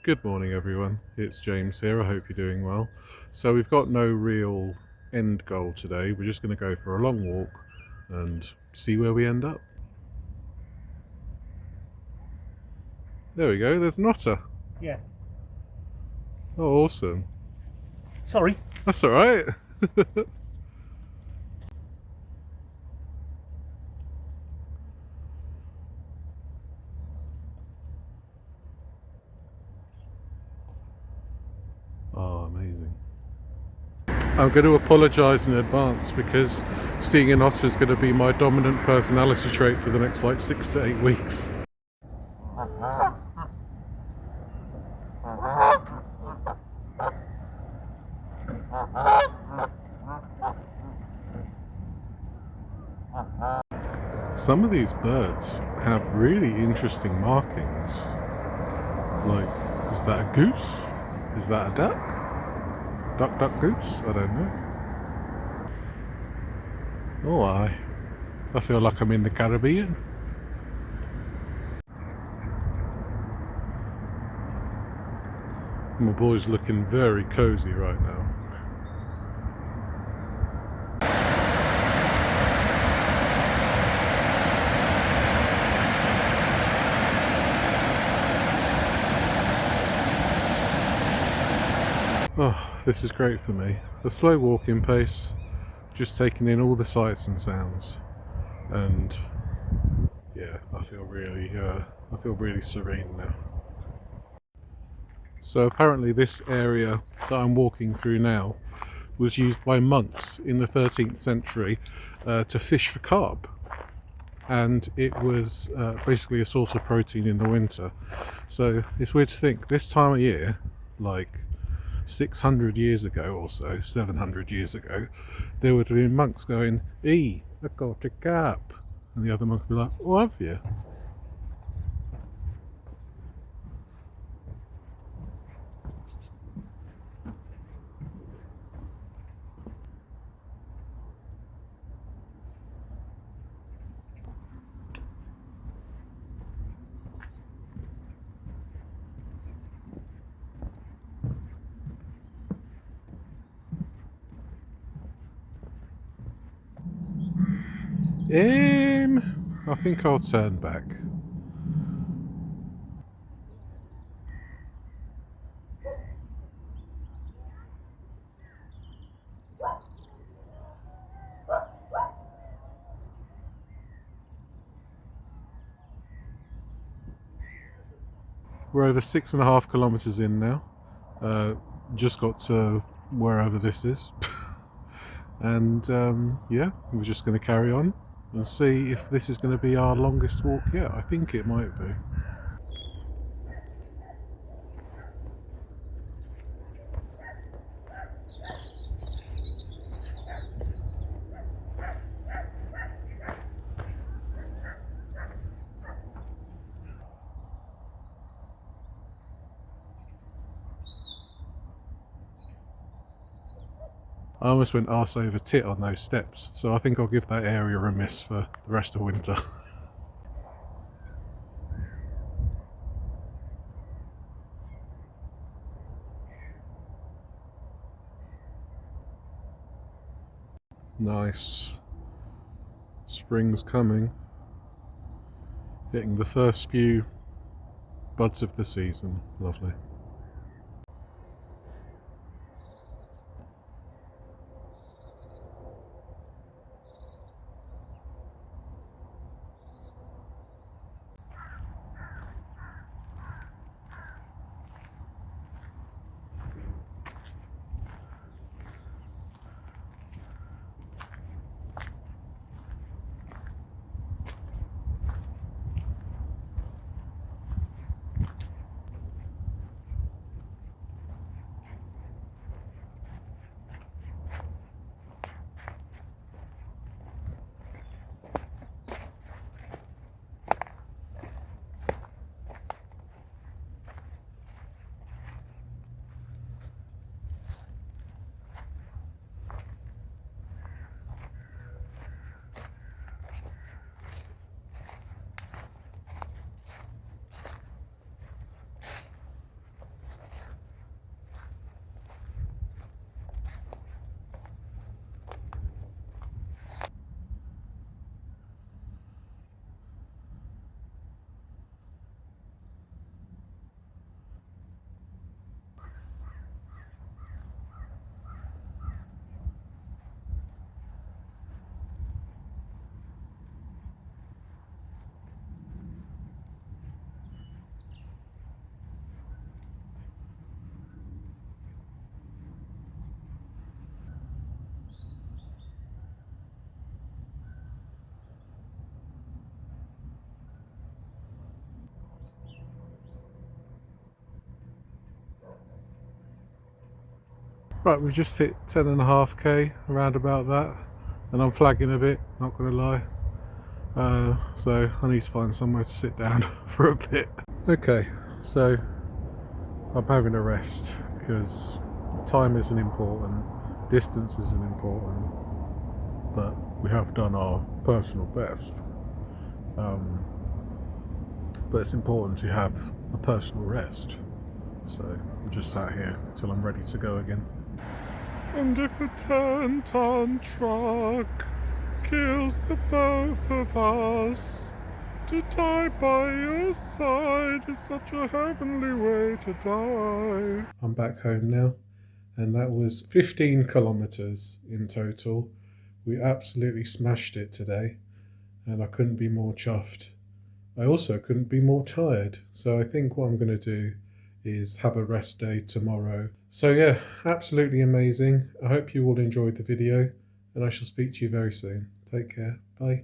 Good morning, everyone. It's James here. I hope you're doing well. So, we've got no real end goal today. We're just going to go for a long walk and see where we end up. There we go. There's an otter. Yeah. Oh, awesome. Sorry. That's all right. Oh, amazing. I'm going to apologise in advance because seeing an otter is going to be my dominant personality trait for the next 6 to 8 weeks. Some of these birds have really interesting markings. Like, is that a goose? Is that a duck? Duck, duck, goose? I don't know. Oh, I feel like I'm in the Caribbean. My boy's looking very cozy right now. Oh, this is great for me. A slow walking pace, just taking in all the sights and sounds, and yeah, I feel really serene now. So apparently, this area that I'm walking through now was used by monks in the 13th century to fish for carp, and it was basically a source of protein in the winter. So it's weird to think this time of year, like 600 years ago or so, 700 years ago, there would have been monks going, I got a carp. And the other monks would be like, oh, have you? I think I'll turn back. We're over 6.5 kilometres in now. Just got to wherever this is. And yeah, we're just going to carry on and see if this is going to be our longest walk yet. I think it might be. I almost went arse over tit on those steps, so I think I'll give that area a miss for the rest of winter. Nice. Spring's coming. Getting the first few buds of the season. Lovely. Right, we've just hit 10.5k, around about that, and I'm flagging a bit, not gonna lie. So I need to find somewhere to sit down for a bit. Okay, so I'm having a rest because time isn't important, distance isn't important, but we have done our personal best. But it's important to have a personal rest. So I'm just sat here until I'm ready to go again. And if a 10-ton truck kills the both of us, to die by your side is such a heavenly way to die. I'm back home now, and that was 15 kilometres in total. We absolutely smashed it today, and I couldn't be more chuffed. I also couldn't be more tired, so I think what I'm going to do is have a rest day tomorrow. So yeah, absolutely amazing. I hope you all enjoyed the video, and I shall speak to you very soon. Take care. Bye.